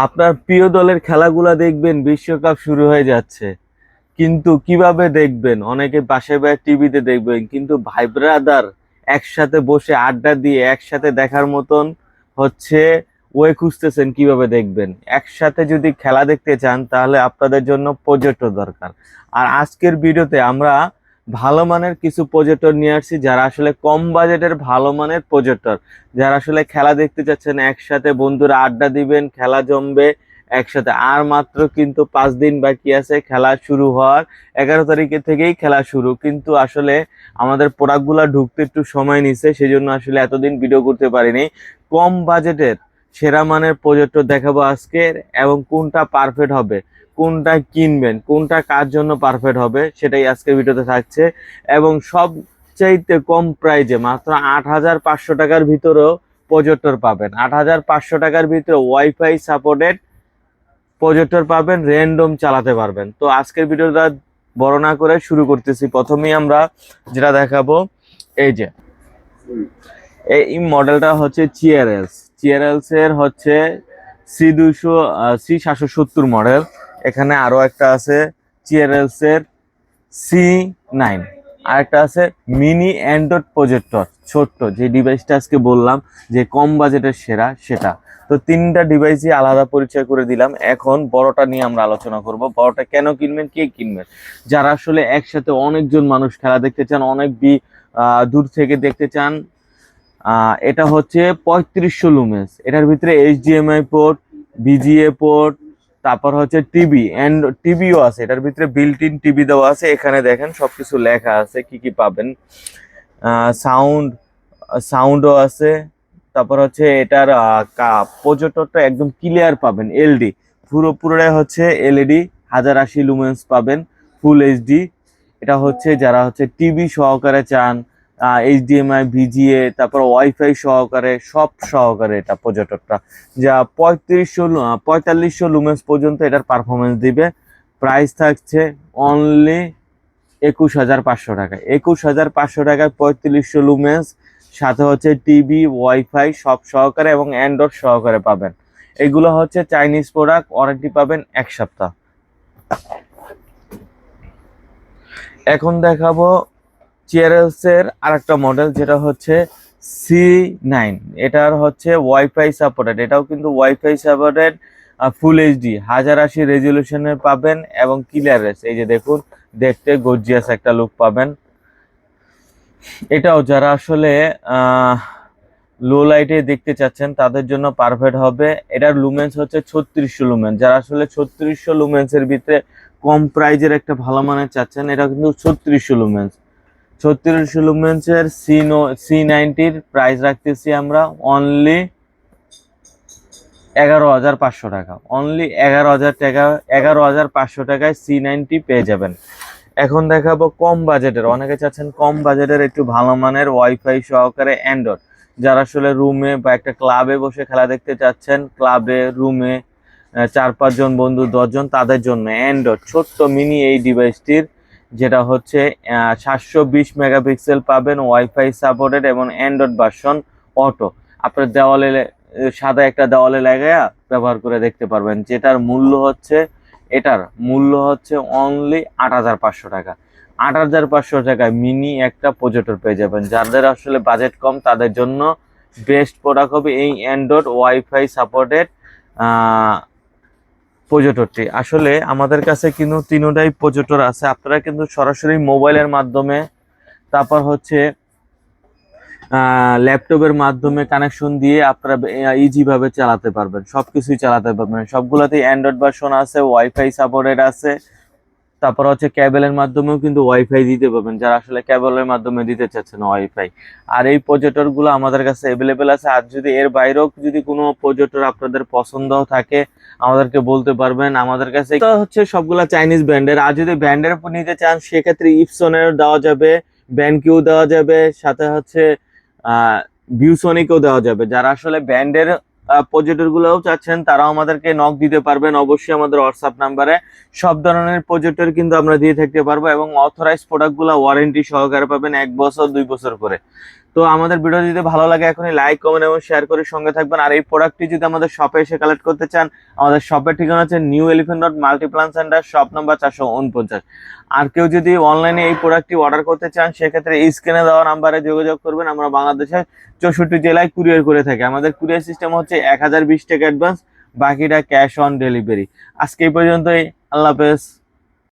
আপনার প্রিয় দলের খেলাগুলা দেখবেন, বিশ্বকাপ শুরু হয়ে যাচ্ছে, কিন্তু কিভাবে দেখবেন? অনেকে বাসায় বাসায় টিভিতে দেখবেন, কিন্তু ভাই ব্রাদার একসাথে বসে আড্ডা দিয়ে একসাথে দেখার মতন হচ্ছে ওয়ে খুঁজতেছেন কিভাবে দেখবেন। একসাথে যদি খেলা দেখতে চান তাহলে আপনাদের জন্য প্রজেক্টর দরকার। আর আজকের ভিডিওতে আমরা ভালো মানের কিছু প্রজেক্টর নিয়ে আসছি, যারা আসলে কম বাজেটের ভালো মানের প্রজেক্টর, যারা আসলে খেলা দেখতে চাচ্ছেন, একসাথে বন্ধুরা আড্ডা দিবেন, খেলা জমবে একসাথে। আর মাত্র কিন্তু 5 দিন বাকি আছে খেলা শুরু হওয়ার। 11 তারিখে থেকেই খেলা শুরু, কিন্তু আসলে আমাদের প্রোডাক্টগুলা ঢুকতে একটু সময় নিছে, সেই জন্য আসলে এতদিন ভিডিও করতে পারিনি। কম বাজেটের সেরা মানের প্রজেক্টর দেখাবো আজকে, এবং কোনটা পারফেক্ট হবে, কোনটা কিনবেন, কোনটা কার জন্য পারফেক্ট হবে, সেটাই আজকে ভিডিওতে থাকছে। এবং সবচাইতে কম প্রাইজে মাত্র 8,500 টাকার ভিতরেও প্রজেক্টর পাবেন। 8,500 টাকার ভিতরে ওয়াইফাই সাপোর্টেড প্রজেক্টর পাবেন, র্যান্ডম চালাতে পারবেন। তো আজকের ভিডিওটা বড় না করে শুরু করতেছি। প্রথমেই আমরা যেটা দেখাবো, এই যে এই মডেলটা হচ্ছে চিয়ারএলস এর হচ্ছে C770 মডেল। এখানে আরো একটা আছে চিয়ারএলস এর C9, আর একটা আছে মিনি অ্যান্ড্রয়েড প্রজেক্টর, ছোট্ট যে ডিভাইসটা আজকে বললাম যে কম বাজেটের সেরা, সেটা। তো তিনটা ডিভাইসই আলাদা পরিচয় করে দিলাম। এখন বড়টা নিয়ে আমরা আলোচনা করব। বড়টা কেন কিনবেন, কে কিনবেন? যারা আসলে একসাথে অনেকজন মানুষ খেলা দেখতে চান, অনেক দূর থেকে দেখতে চান। এটা হচ্ছে 3500 লুমেন্স। এটার ভিতরে HDMI পোর্ট, VGA পোর্ট, তারপর হচ্ছে টিভি এন্ড টিভিও আছে। এটার ভিতরে বিল্ট ইন টিভি দেওয়া আছে। এখানে দেখেন সবকিছু লেখা আছে কি কি পাবেন। সাউন্ড সাউন্ডও আছে। তারপর হচ্ছে এটার প্রজেক্টরটা একদম ক্লিয়ার পাবেন, এলডি পুরোটাই হচ্ছে এলইডি, 1080 লুমেন্স পাবেন, ফুল এইচডি। এটা হচ্ছে যারা হচ্ছে টিভি সহকারে চান, HDMI VGA, তারপর ওয়াইফাই সহকারে, সব সহকারে এটা প্রজেক্টরটা, যা 4500 লুমেন্স পর্যন্ত এটার পারফরমেন্স দিবে। প্রাইস থাকছে অনলি 21,500 টাকা। 21,500 টাকায় 3500 লুমেন্স, সাথে হচ্ছে টিভি, ওয়াইফাই সব সহকারে এবং অ্যান্ড্রয়েড সহকারে পাবেন। এগুলো হচ্ছে চাইনিজ প্রোডাক্ট, ওয়ারেন্টি পাবেন 1 সপ্তাহ। এখন দেখাবো চিয়ারএলস এর আরেকটা মডেল, যেটা হচ্ছে C9। এটার হচ্ছে ওয়াইফাই সাপোর্টেড, এটাও কিন্তু ওয়াইফাই সাপোর্টেড, ফুল এইচডি 1080 রেজলিউশনের পাবেন এবং ক্লিয়ারেন্স, এই যে দেখুন, দেখতে গর্জিয়াস একটা লুক পাবেন। এটাও যারা আসলে লো লাইটে দেখতে চাচ্ছেন তাদের জন্য পারফেক্ট হবে। এটার লুমেন্স হচ্ছে 3600 লুমেন্স। যারা আসলে 3600 লুমেন্সের ভিতরে কম প্রাইজের একটা ভালো মানের চাচ্ছেন, এটা কিন্তু 3600 লুমেন্স। 3600 লুমেন্সের C90-র প্রাইস রাখতেছি আমরা অনলি 11,500 টাকা। অনলি 11,000 টাকা, 11,500 টাকায় C90 পেয়ে যাবেন। এখন দেখাবো কম বাজেটের, অনেকে চাচ্ছেন কম বাজেটের একটু ভালো মানের ওয়াইফাই সহকারে অ্যান্ড্রয়েড, যারা আসলে রুমে বা একটা ক্লাবে বসে খেলা দেখতে চাচ্ছেন, ক্লাবে রুমে 4-5 জন বন্ধু, 10 জন, তাদের জন্য অ্যান্ড্রয়েড ছোট্ট মিনি এই ডিভাইসটির, যেটা হচ্ছে 720 মেগাপিক্সেল পাবেন, ওয়াইফাই সাপোর্টেড এবং অ্যান্ড্রয়েড ভার্সন অটো। আপনার দেওয়ালে সাদা একটা দেওয়ালে লাগায়া ব্যবহার করে দেখতে পারবেন। যেটার মূল্য হচ্ছে, এটার মূল্য হচ্ছে অনলি 8,500 টাকা। 8,500 টাকায় মিনি একটা প্রজেক্টর পেয়ে যাবেন। যাদের আসলে বাজেট কম তাদের জন্য বেস্ট প্রোডাক্ট হবে এই অ্যান্ড্রয়েড ওয়াইফাই সাপোর্টেড প্রজেক্টরটি। আসলে আমাদের কাছে কিন্তু তিনটাই প্রজেক্টর আছে। আপনারা কিন্তু সরাসরি মোবাইলের মাধ্যমে, তারপর হচ্ছে ল্যাপটপের মাধ্যমে কানেকশন দিয়ে আপনারা ইজি ভাবে চালাতে পারবেন, সবকিছুই চালাতে পারবেন। সবগুলোতেই অ্যান্ড্রয়েড ভার্সন আছে, ওয়াইফাই সাপোর্টেড আছে। তারপর হচ্ছে ক্যাবেলের মাধ্যমেও কিন্তু ওয়াইফাই দিতে পারবেন, যারা আসলে ক্যাবেলের মাধ্যমে দিতে চাচ্ছেন ওয়াইফাই। আর এই প্রজেক্টর গুলো আমাদের কাছে অ্যাভেলেবেল আছে। আর যদি এর বাইরেও যদি কোনো প্রজেক্টর আপনাদের পছন্দ থাকে আমাদেরকে বলতে পারবেন। আমাদের কাছে তো হচ্ছে সবগুলা চাইনিজ ব্র্যান্ডের। আর যদি ব্র্যান্ডের উপর নিতে চান সেক্ষেত্রে ইপসনের দেওয়া যাবে, ব্যানকিউ দেওয়া যাবে, সাথে হচ্ছে ভিউসনিকও দেওয়া যাবে। যারা আসলে ব্র্যান্ডের প্রজেক্টর গুলোও চাচ্ছেন তারাও আমাদেরকে নক দিতে পারবেন, অবশ্যই আমাদের হোয়াটসঅ্যাপ নাম্বারে। সব ধরনের প্রজেক্টর কিন্তু আমরা দিয়ে থাকতে পারবো, এবং অথরাইজ প্রোডাক্ট গুলো ওয়ারেন্টি সহকারে পাবেন 1 বছর 2 বছর করে। তো আমাদের ভিডিও যদি ভালো লাগে এখনই লাইক কমেন্ট এবং শেয়ার করে সঙ্গে থাকবেন। আর এই প্রোডাক্টটি যদি আমাদের শপে এসে কালেক্ট করতে চান, আমাদের শপের ঠিকানা হচ্ছে new elephant road Multiplan centre, shop number 449। আর কেউ যদি অনলাইনে এই প্রোডাক্টটি অর্ডার করতে চান, সেক্ষেত্রে স্ক্রিনে দেওয়া নাম্বারে যোগাযোগ করবেন। আমরা বাংলাদেশের 64 জেলায় কুরিয়ার করে থাকি। আমাদের কুরিয়ার সিস্টেম হচ্ছে 1020 টাকা অ্যাডভান্স, বাকিটা ক্যাশ অন ডেলিভারি। আজকে এই পর্যন্তই, আল্লাহ হাফেজ।